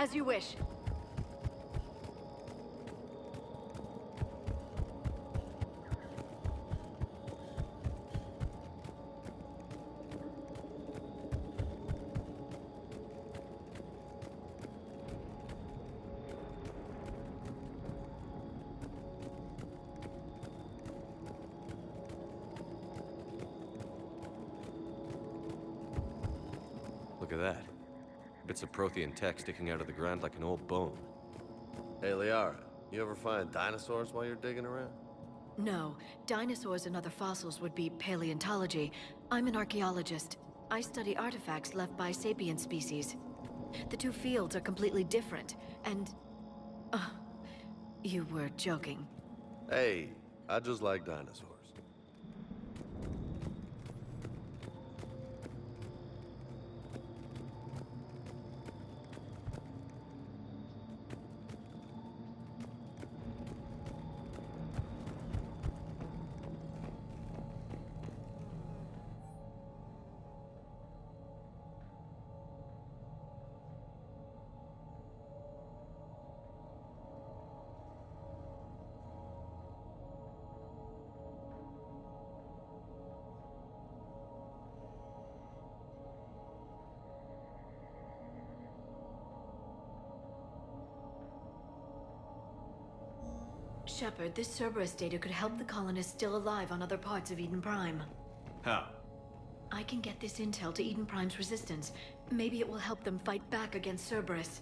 As you wish. Look at that. Bits of Prothean tech sticking out of the ground like an old bone. Hey, Liara, you ever find dinosaurs while you're digging around? No, dinosaurs and other fossils would be paleontology. I'm an archaeologist. I study artifacts left by sapient species. The two fields are completely different, and... you were joking. Hey, I just like dinosaurs. Shepard, this Cerberus data could help the colonists still alive on other parts of Eden Prime. How? I can get this intel to Eden Prime's resistance. Maybe it will help them fight back against Cerberus.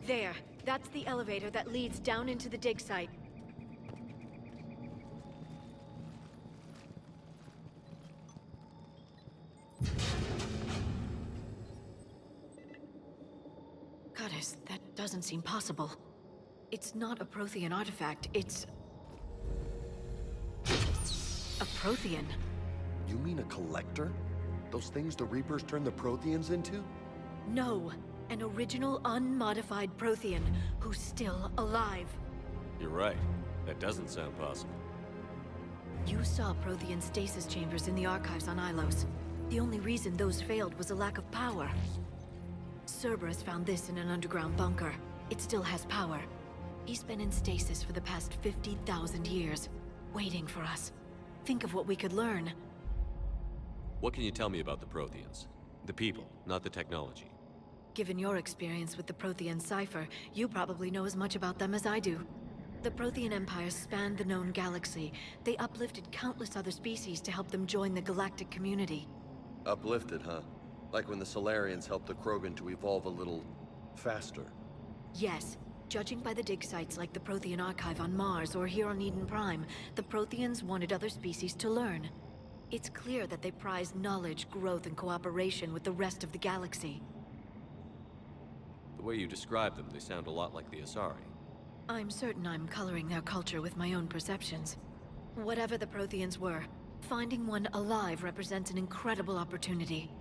There. That's the elevator that leads down into the dig site. Goddess, that doesn't seem possible. It's not a Prothean artifact, it's... a Prothean. You mean a collector? Those things the Reapers turned the Protheans into? No. An original, unmodified Prothean who's still alive. You're right. That doesn't sound possible. You saw Prothean stasis chambers in the archives on Ilos. The only reason those failed was a lack of power. Cerberus found this in an underground bunker. It still has power. He's been in stasis for the past 50,000 years, waiting for us. Think of what we could learn. What can you tell me about the Protheans? The people, not the technology. Given your experience with the Prothean cipher, you probably know as much about them as I do. The Prothean Empire spanned the known galaxy. They uplifted countless other species to help them join the galactic community. Uplifted, huh? Like when the Solarians helped the Krogan to evolve a little... faster. Yes. Judging by the dig sites like the Prothean Archive on Mars or here on Eden Prime, the Protheans wanted other species to learn. It's clear that they prize knowledge, growth, and cooperation with the rest of the galaxy. The way you describe them, they sound a lot like the Asari. I'm certain I'm coloring their culture with my own perceptions. Whatever the Protheans were, finding one alive represents an incredible opportunity.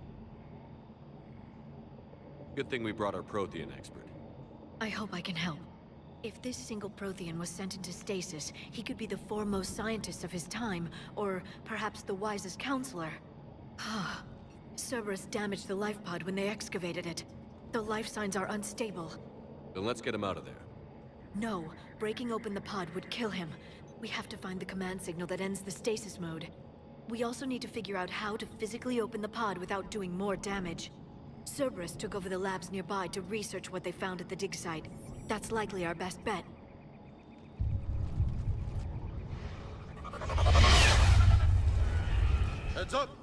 Good thing we brought our Prothean expert. I hope I can help. If this single Prothean was sent into stasis, he could be the foremost scientist of his time, or perhaps the wisest counselor. Cerberus damaged the life pod when they excavated it. The life signs are unstable. Then let's get him out of there. No, breaking open the pod would kill him. We have to find the command signal that ends the stasis mode. We also need to figure out how to physically open the pod without doing more damage. Cerberus took over the labs nearby to research what they found at the dig site. That's likely our best bet. Heads up!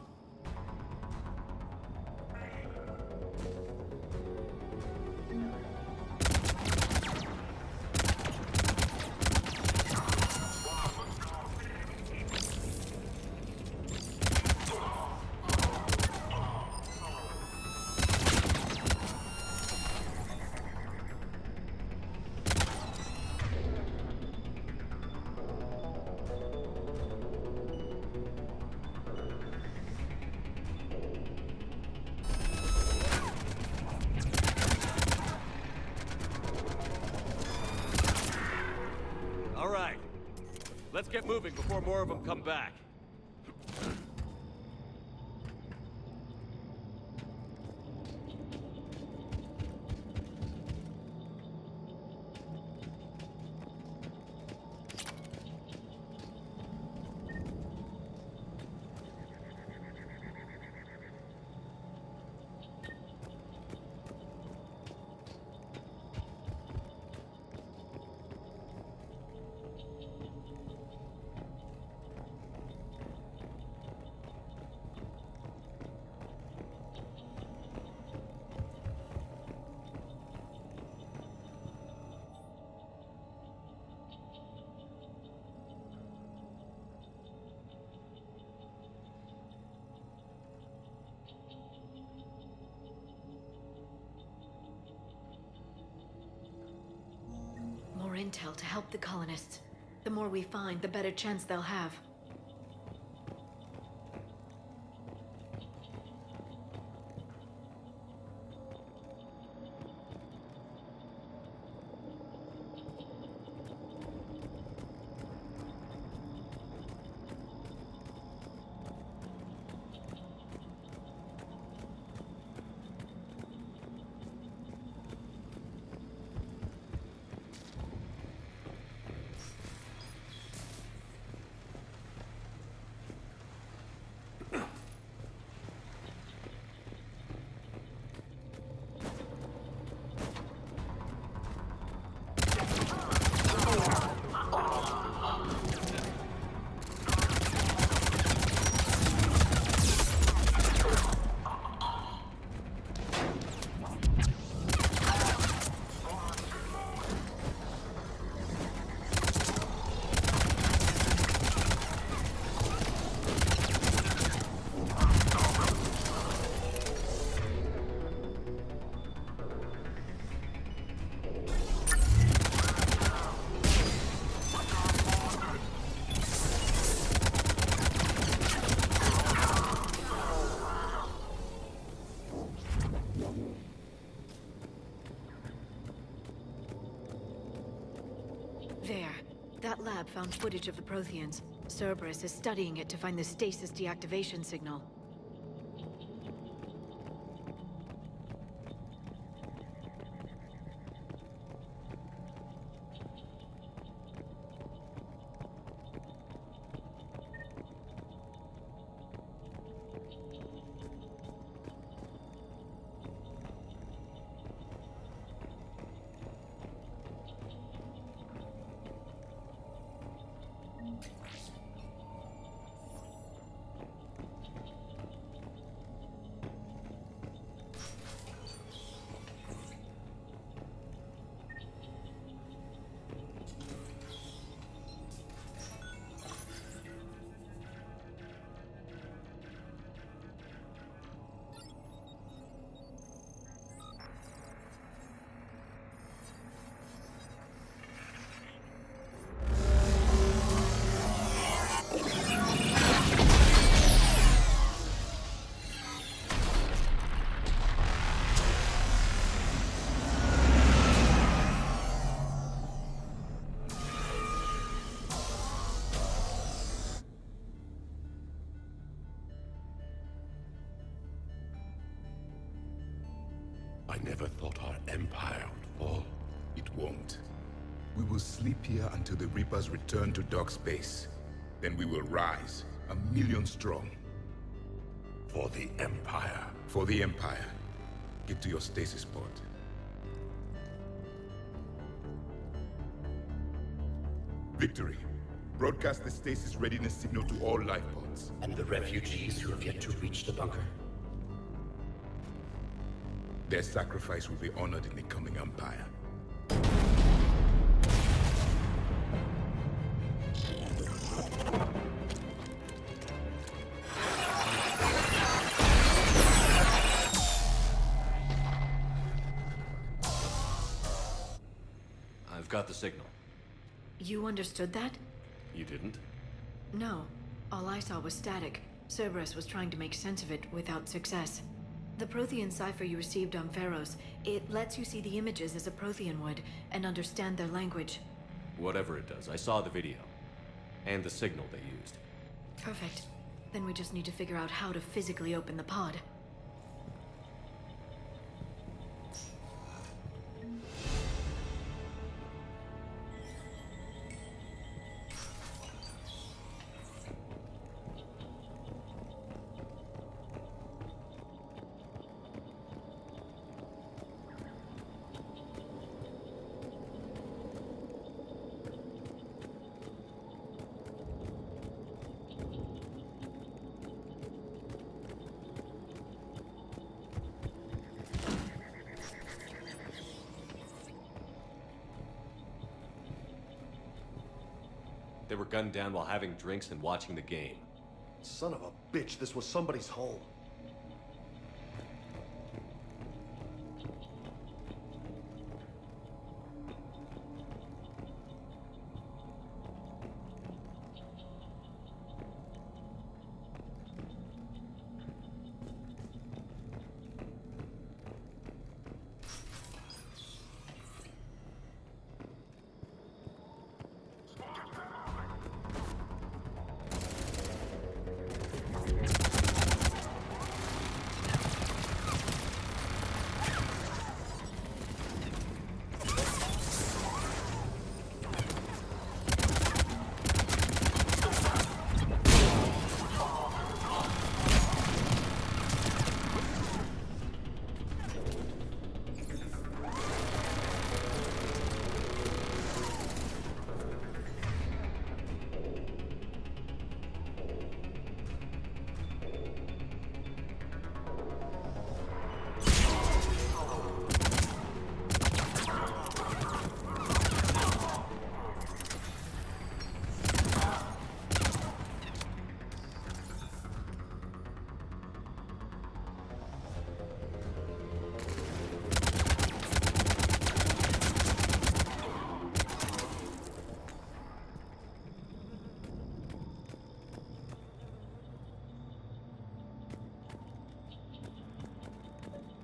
Let's get moving before more of them come back. More intel to help the colonists. The more we find, the better chance they'll have. There. That lab found footage of the Protheans. Cerberus is studying it to find the stasis deactivation signal. I never thought our empire would fall. It won't. We will sleep here until the Reapers return to dark space. Then we will rise, 1,000,000 strong. For the Empire. For the Empire. Get to your stasis pod. Victory. Broadcast the stasis readiness signal to all life pods. And the refugees who have yet to reach the bunker? Their sacrifice will be honored in the coming Empire. I've got the signal. You understood that? You didn't? No. All I saw was static. Cerberus was trying to make sense of it without success. The Prothean cipher you received on Pharos, it lets you see the images as a Prothean would, and understand their language. Whatever it does, I saw the video. And the signal they used. Perfect. Then we just need to figure out how to physically open the pod. They were gunned down while having drinks and watching the game. Son of a bitch, this was somebody's home.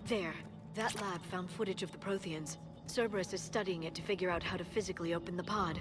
There. That lab found footage of the Protheans. Cerberus is studying it to figure out how to physically open the pod.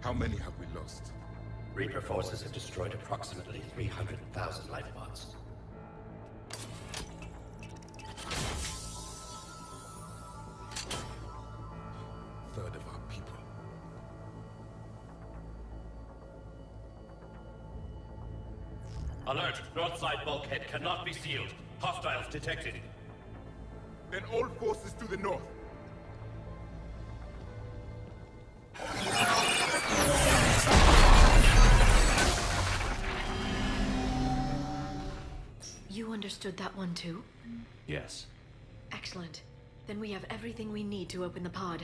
How many have we lost? Reaper forces have destroyed approximately 300,000 life pods. Third of our people. Alert! North side bulkhead cannot be sealed. Hostiles detected. Then all forces to the north. You understood that one too? Yes. Excellent. Then we have everything we need to open the pod.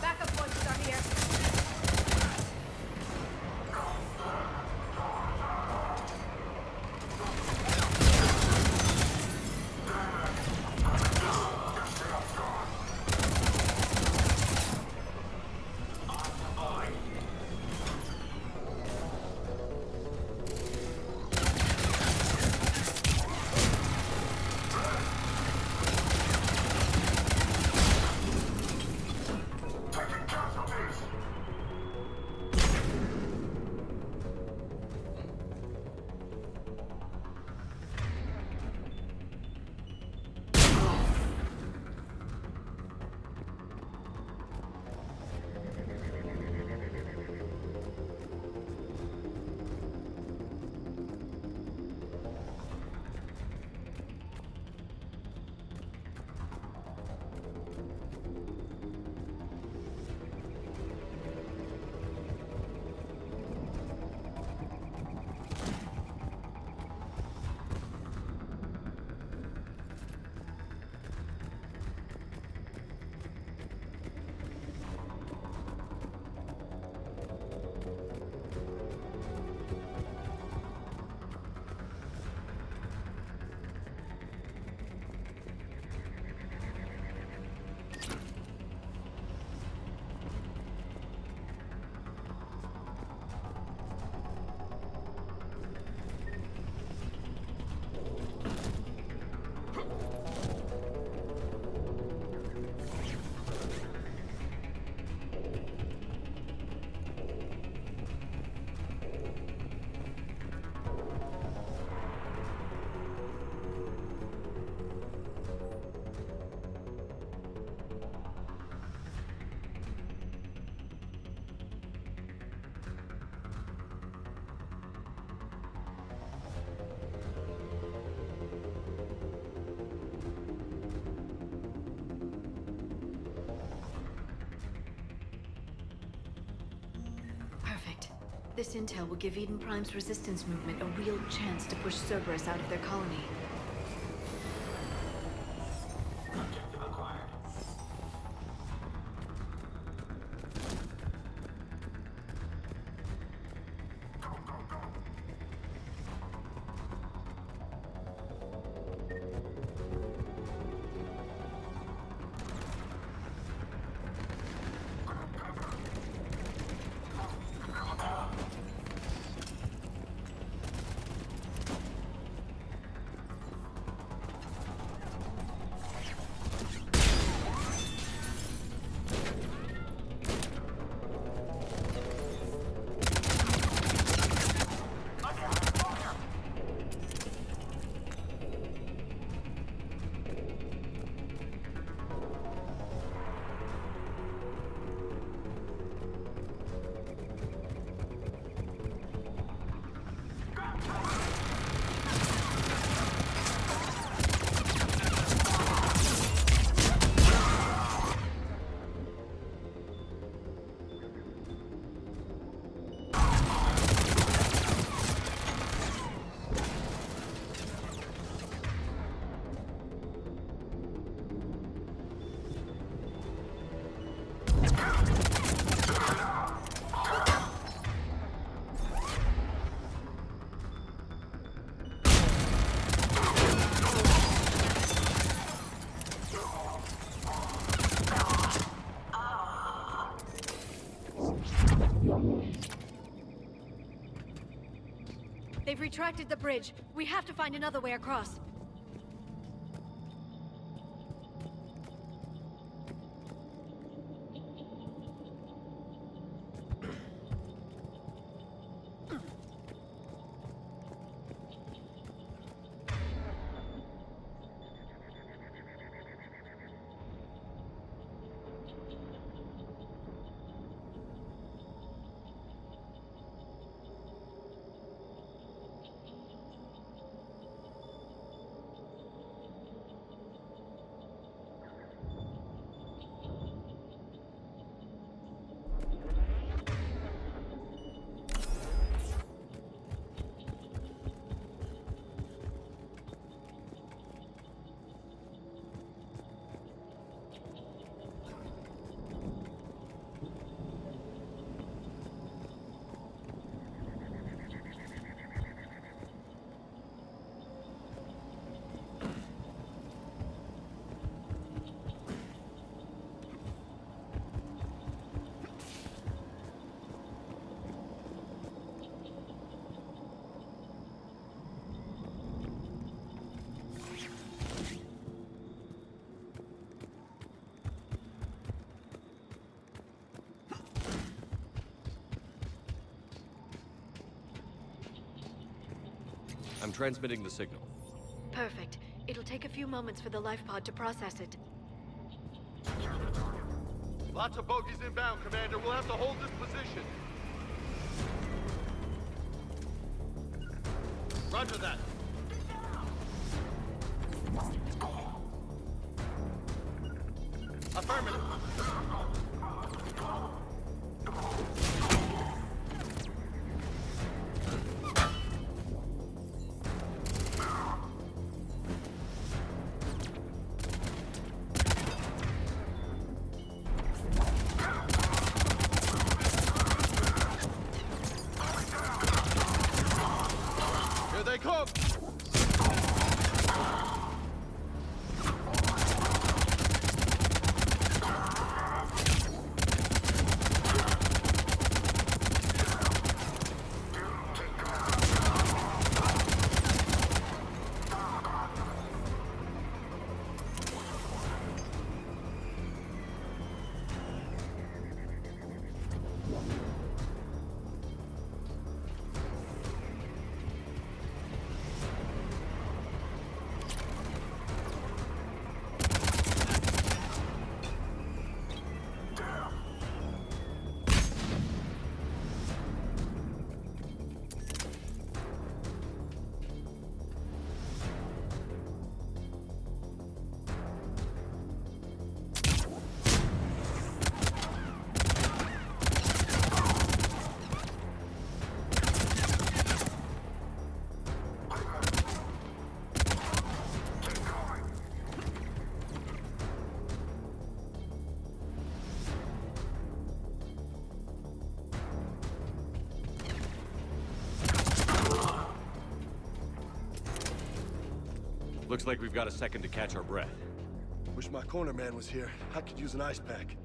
Backup voices are here. Perfect. This intel will give Eden Prime's resistance movement a real chance to push Cerberus out of their colony. They've retracted the bridge. We have to find another way across. I'm transmitting the signal. Perfect. It'll take a few moments for the life pod to process it. Lots of bogies inbound, Commander. We'll have to hold this position. Roger that. Affirmative. Here they come! Looks like we've got a second to catch our breath. Wish my corner man was here. I could use an ice pack.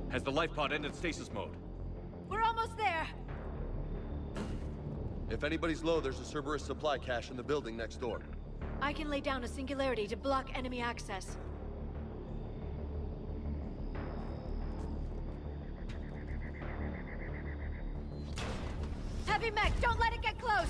Has the life pod ended stasis mode? We're almost there! If anybody's low, there's a Cerberus supply cache in the building next door. I can lay down a singularity to block enemy access. Heavy mech, don't let it get close!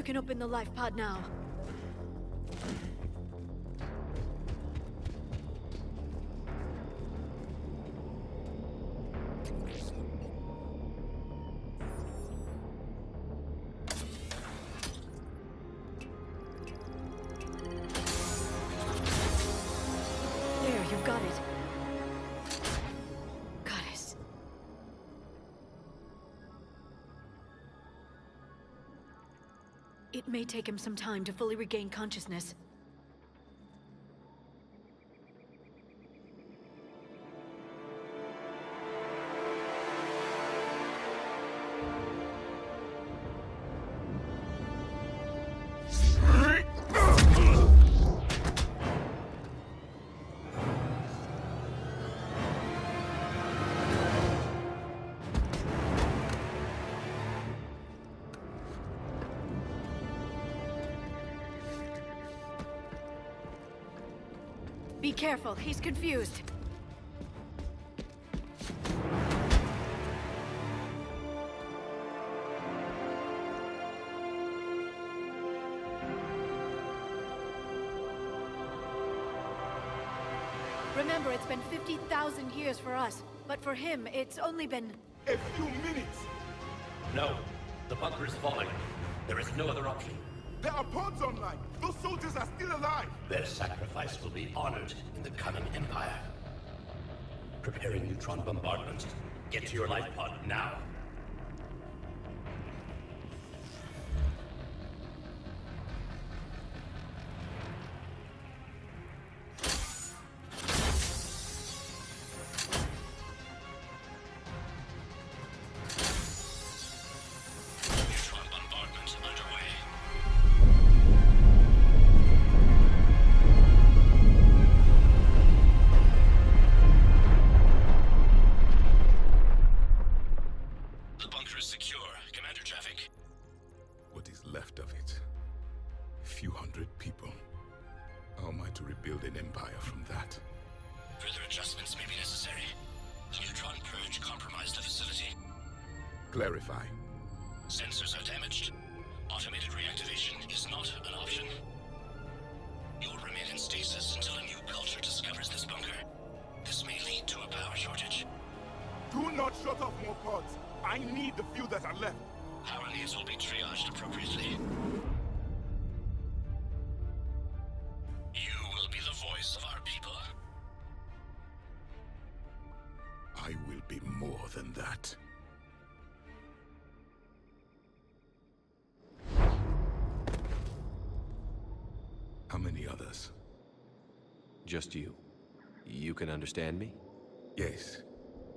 can open the life pod now. There, you've got it. Goddess. It may take him some time to fully regain consciousness. Be careful, he's confused. Remember, it's been 50,000 years for us, but for him, it's only been... A few minutes! No. The bunker is falling. There is no other option. There are pods online! Those soldiers are still alive! Their sacrifice will be honored in the coming Empire. Preparing neutron bombardment. Get to your life pod now. Neutron bombardment underway. The bunker is secure. Commander Traffic. What is left of it? A few hundred people. How am I to rebuild an empire from that? Further adjustments may be necessary. The neutron purge compromised the facility. Clarify. Sensors are damaged. Automated reactivation is not an option. You will remain in stasis until a new culture discovers this bunker. This may lead to a power shortage. Do not shut off more pods! I need the few that are left! Power needs will be triaged appropriately. You will be the voice of our people. I will be more than that. How many others? Just you. You can understand me? Yes.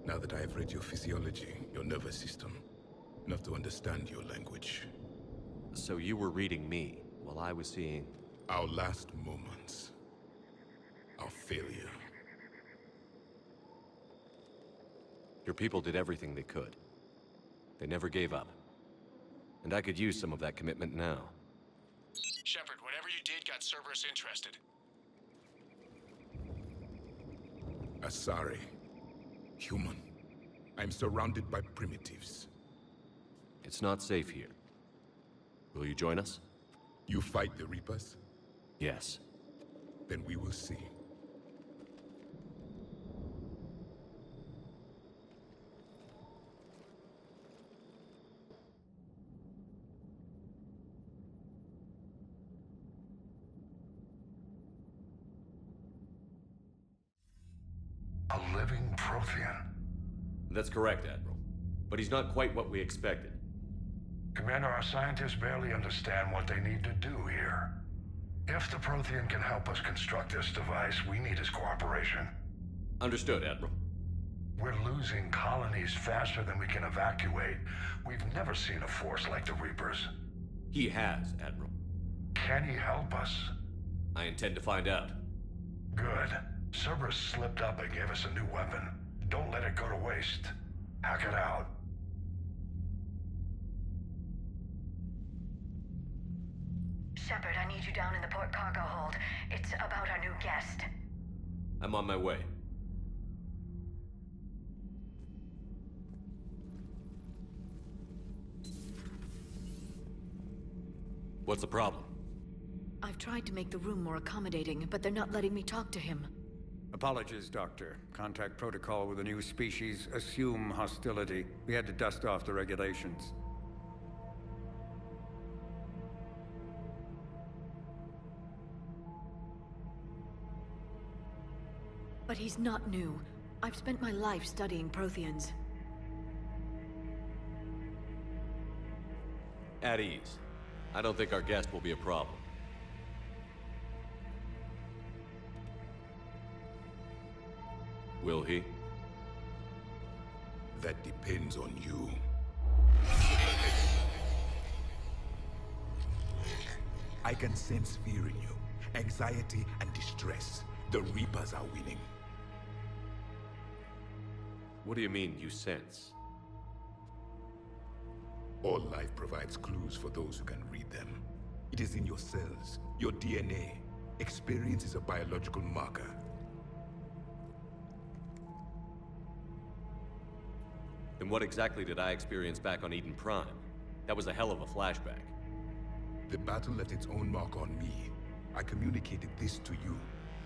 Now that I have read your physiology, your nervous system, enough to understand your language. So you were reading me, while I was seeing... Our last moments. Our failure. Your people did everything they could. They never gave up. And I could use some of that commitment now. Shepard, whatever you did got Cerberus interested. Asari. Human. I'm surrounded by primitives. It's not safe here. Will you join us? You fight the Reapers? Yes. Then we will see. A living Prothean. That's correct, Admiral. But he's not quite what we expected. Commander, our scientists barely understand what they need to do here. If the Prothean can help us construct this device, we need his cooperation. Understood, Admiral. We're losing colonies faster than we can evacuate. We've never seen a force like the Reapers. He has, Admiral. Can he help us? I intend to find out. Good. Cerberus slipped up and gave us a new weapon. Don't let it go to waste. Hack it out. Shepard, I need you down in the port cargo hold. It's about our new guest. I'm on my way. What's the problem? I've tried to make the room more accommodating, but they're not letting me talk to him. Apologies, Doctor. Contact protocol with a new species. Assume hostility. We had to dust off the regulations. But he's not new. I've spent my life studying Protheans. At ease. I don't think our guest will be a problem. Will he? That depends on you. I can sense fear in you, anxiety and distress. The Reapers are winning. What do you mean, you sense? All life provides clues for those who can read them. It is in your cells, your DNA. Experience is a biological marker. Then what exactly did I experience back on Eden Prime? That was a hell of a flashback. The battle left its own mark on me. I communicated this to you.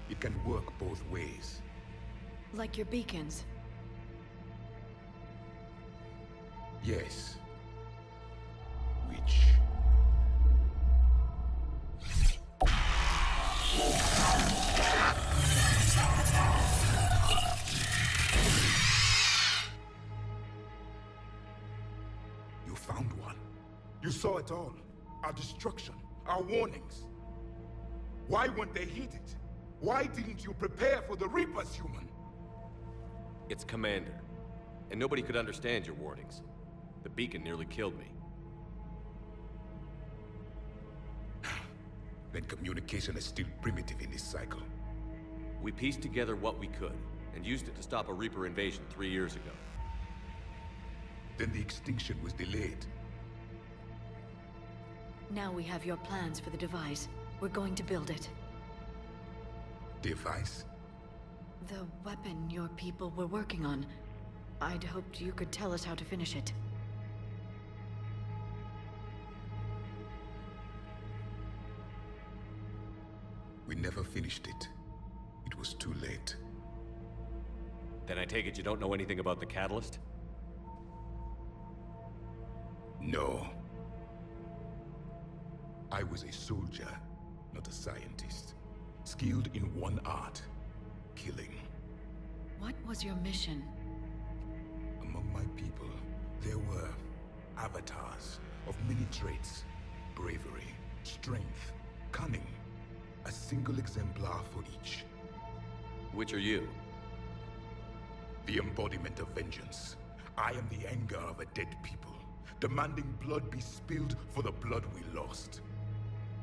It can work both ways. Like your beacons. Yes. Which... You found one. You saw it all. Our destruction, our warnings. Why weren't they heeded? Why didn't you prepare for the Reapers, human? It's Commander. And nobody could understand your warnings. The beacon nearly killed me. Then communication is still primitive in this cycle. We pieced together what we could, and used it to stop a Reaper invasion 3 years ago. Then the extinction was delayed. Now we have your plans for the device. We're going to build it. Device? The weapon your people were working on. I'd hoped you could tell us how to finish it. We never finished it. It was too late. Then I take it you don't know anything about the catalyst? No. I was a soldier, not a scientist. Skilled in one art, killing. What was your mission? Among my people, there were avatars of many traits. Bravery, strength, cunning. A single exemplar for each. Which are you? The embodiment of vengeance. I am the anger of a dead people, demanding blood be spilled for the blood we lost.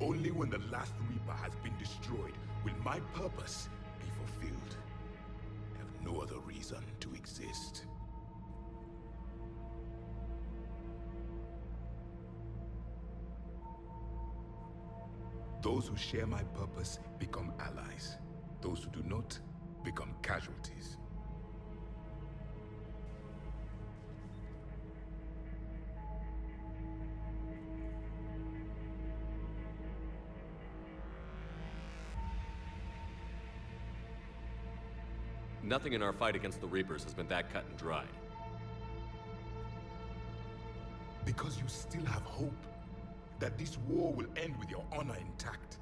Only when the last Reaper has been destroyed will my purpose be fulfilled. I have no other reason to exist. Those who share my purpose become allies. Those who do not become casualties. Nothing in our fight against the Reapers has been that cut and dried. Because you still have hope that this war will end with your honor intact.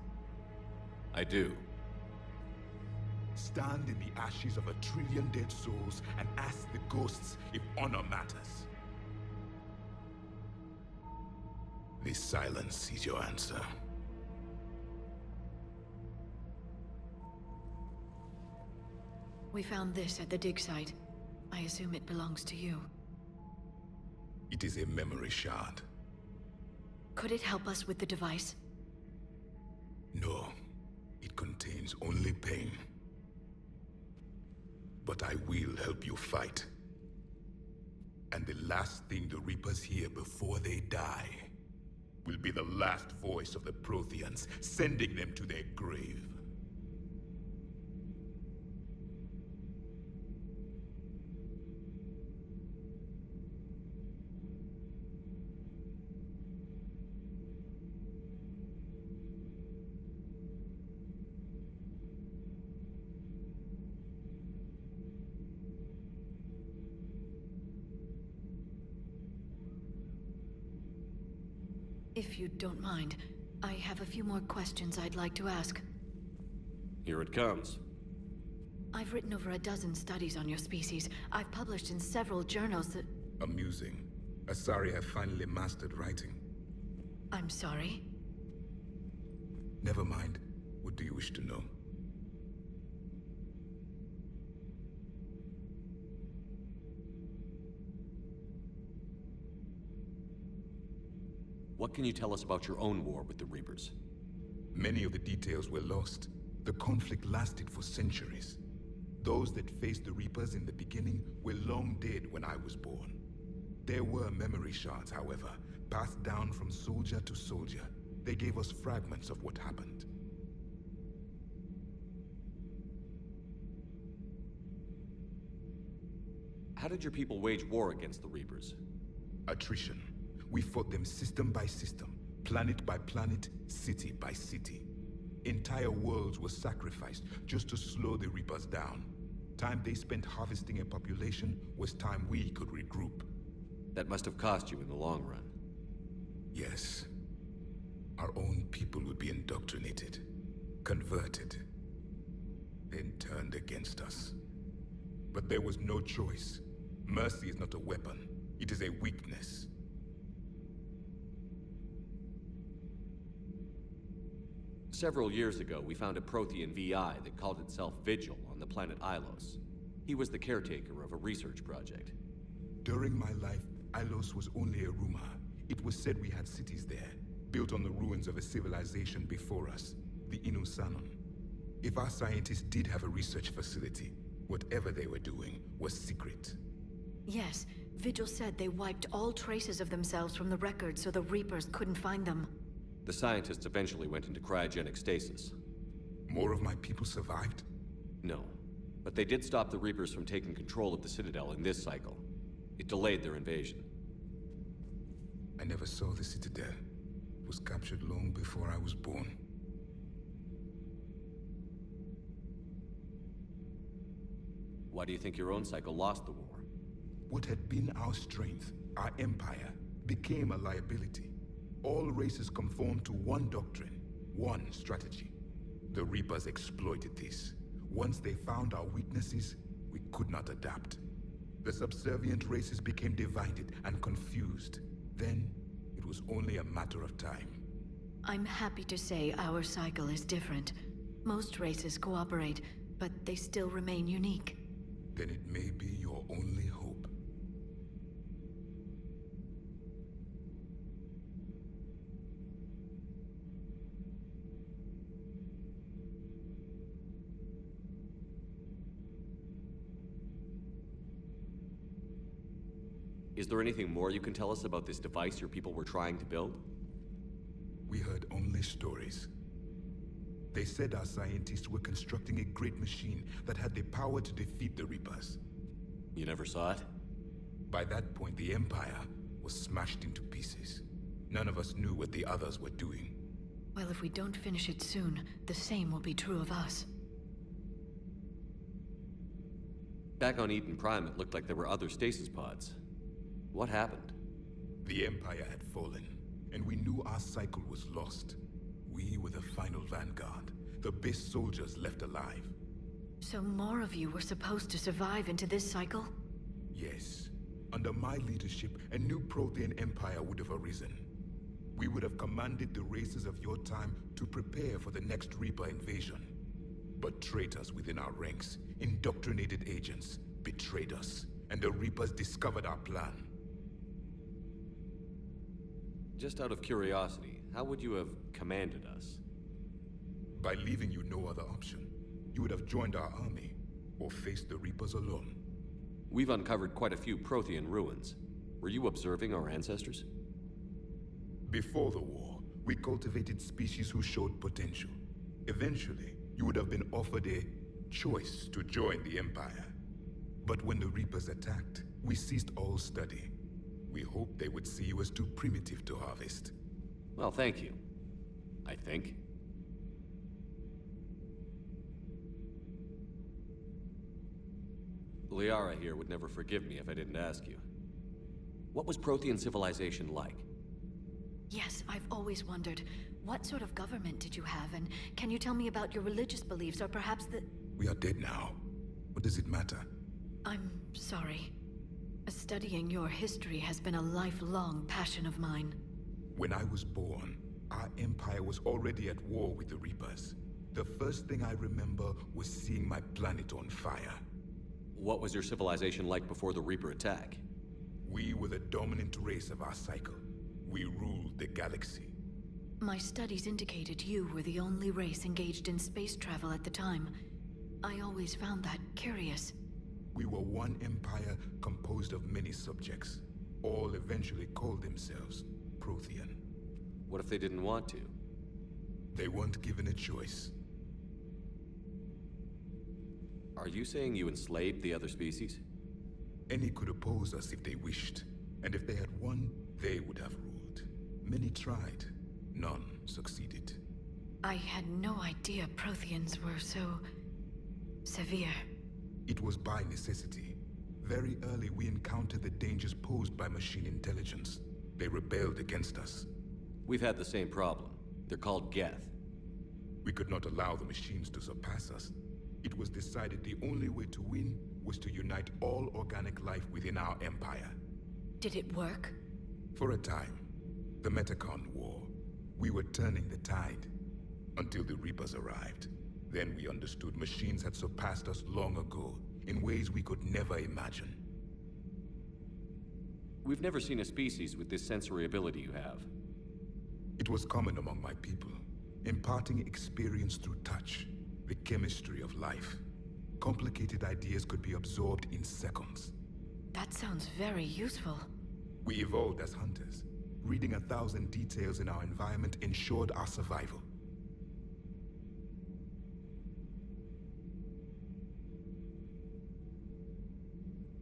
I do. Stand in the ashes of 1 trillion dead souls and ask the ghosts if honor matters. This silence is your answer. We found this at the dig site. I assume it belongs to you. It is a memory shard. Could it help us with the device? No, it contains only pain. But I will help you fight. And the last thing the Reapers hear before they die will be the last voice of the Protheans, sending them to their grave. If you don't mind, I have a few more questions I'd like to ask. Here it comes. I've written over a dozen studies on your species. I've published in several journals that... Amusing. Asari have finally mastered writing. I'm sorry? Never mind. What do you wish to know? What can you tell us about your own war with the Reapers? Many of the details were lost. The conflict lasted for centuries. Those that faced the Reapers in the beginning were long dead when I was born. There were memory shards, however, passed down from soldier to soldier. They gave us fragments of what happened. How did your people wage war against the Reapers? Attrition. We fought them system by system, planet by planet, city by city. Entire worlds were sacrificed just to slow the Reapers down. Time they spent harvesting a population was time we could regroup. That must have cost you in the long run. Yes. Our own people would be indoctrinated, converted, then turned against us. But there was no choice. Mercy is not a weapon. It is a weakness. Several years ago, we found a Prothean VI that called itself Vigil on the planet Ilos. He was the caretaker of a research project. During my life, Ilos was only a rumor. It was said we had cities there, built on the ruins of a civilization before us, the Inusanon. If our scientists did have a research facility, whatever they were doing was secret. Yes, Vigil said they wiped all traces of themselves from the records so the Reapers couldn't find them. The scientists eventually went into cryogenic stasis. More of my people survived? No, but they did stop the Reapers from taking control of the Citadel in this cycle. It delayed their invasion. I never saw the Citadel. It was captured long before I was born. Why do you think your own cycle lost the war? What had been our strength, our empire, became a liability. All races conformed to one doctrine, one strategy. The Reapers exploited this. Once they found our weaknesses, we could not adapt. The subservient races became divided and confused. Then, it was only a matter of time. I'm happy to say our cycle is different. Most races cooperate, but they still remain unique. Then it may be your only hope. Is there anything more you can tell us about this device your people were trying to build? We heard only stories. They said our scientists were constructing a great machine that had the power to defeat the Reapers. You never saw it? By that point, the Empire was smashed into pieces. None of us knew what the others were doing. Well, if we don't finish it soon, the same will be true of us. Back on Eden Prime, it looked like there were other stasis pods. What happened? The Empire had fallen, and we knew our cycle was lost. We were the final vanguard, the best soldiers left alive. So more of you were supposed to survive into this cycle? Yes. Under my leadership, a new Prothean empire would have arisen. We would have commanded the races of your time to prepare for the next Reaper invasion. But traitors within our ranks, indoctrinated agents, betrayed us, and the Reapers discovered our plan. Just out of curiosity, how would you have commanded us? By leaving you no other option. You would have joined our army, or faced the Reapers alone. We've uncovered quite a few Prothean ruins. Were you observing our ancestors? Before the war, we cultivated species who showed potential. Eventually, you would have been offered a choice to join the Empire. But when the Reapers attacked, we ceased all study. We hoped they would see you as too primitive to harvest. Well, thank you. I think. Liara here would never forgive me if I didn't ask you. What was Prothean civilization like? Yes, I've always wondered, what sort of government did you have, and can you tell me about your religious beliefs, or perhaps the... We are dead now. What does it matter? I'm sorry. Studying your history has been a lifelong passion of mine. When I was born, our empire was already at war with the Reapers. The first thing I remember was seeing my planet on fire. What was your civilization like before the Reaper attack? We were the dominant race of our cycle. We ruled the galaxy. My studies indicated you were the only race engaged in space travel at the time. I always found that curious. We were one empire composed of many subjects. All eventually called themselves Prothean. What if they didn't want to? They weren't given a choice. Are you saying you enslaved the other species? Any could oppose us if they wished, and if they had won, they would have ruled. Many tried. None succeeded. I had no idea Protheans were so... severe. It was by necessity. Very early we encountered the dangers posed by machine intelligence. They rebelled against us. We've had the same problem. They're called Geth. We could not allow the machines to surpass us. It was decided the only way to win was to unite all organic life within our empire. Did it work? For a time. The Metacon War. We were turning the tide. Until the Reapers arrived. Then we understood machines had surpassed us long ago, in ways we could never imagine. We've never seen a species with this sensory ability you have. It was common among my people, imparting experience through touch, the chemistry of life. Complicated ideas could be absorbed in seconds. That sounds very useful. We evolved as hunters. Reading 1,000 details in our environment ensured our survival.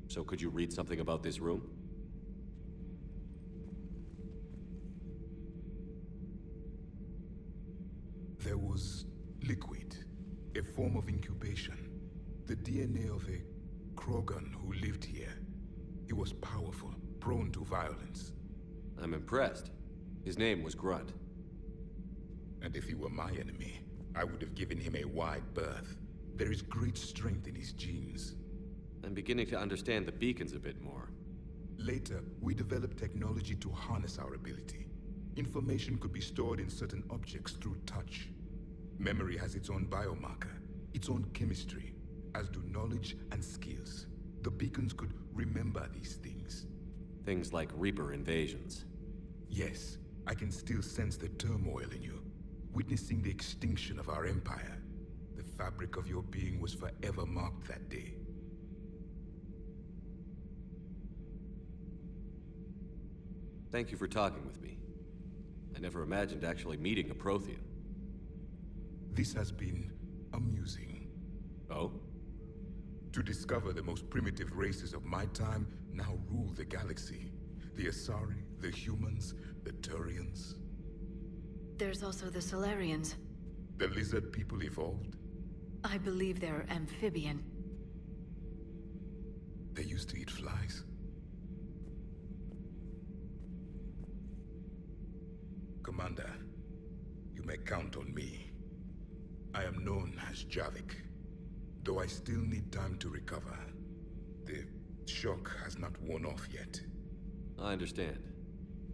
So could you read something about this room? There was liquid, a form of incubation. The DNA of a Krogan who lived here. He was powerful, prone to violence. I'm impressed. His name was Grunt. And if he were my enemy, I would have given him a wide berth. There is great strength in his genes. I'm beginning to understand the beacons a bit more. Later, we developed technology to harness our ability. Information could be stored in certain objects through touch. Memory has its own biomarker, its own chemistry, as do knowledge and skills. The beacons could remember these things. Things like Reaper invasions. Yes, I can still sense the turmoil in you, witnessing the extinction of our empire. The fabric of your being was forever marked that day. Thank you for talking with me. I never imagined actually meeting a Prothean. This has been amusing. Oh? To discover the most primitive races of my time now rule the galaxy. The Asari, the humans, the Turians. There's also the Solarians. The lizard people evolved? I believe they're amphibian. They used to eat flies. Commander, you may count on me. I am known as Javik, though I still need time to recover. The shock has not worn off yet. I understand.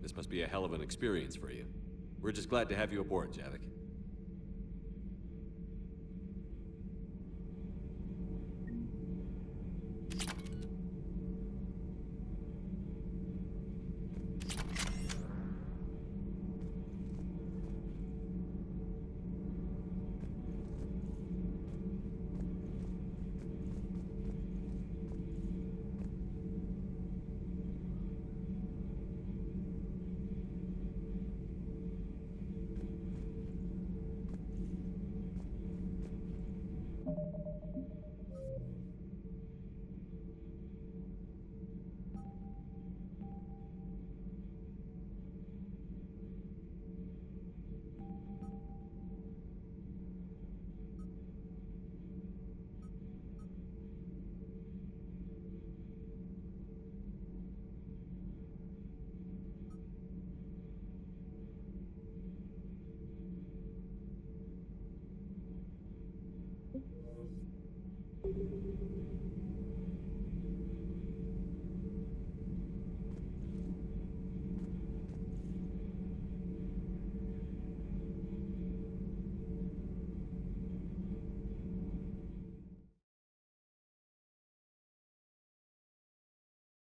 This must be a hell of an experience for you. We're just glad to have you aboard, Javik.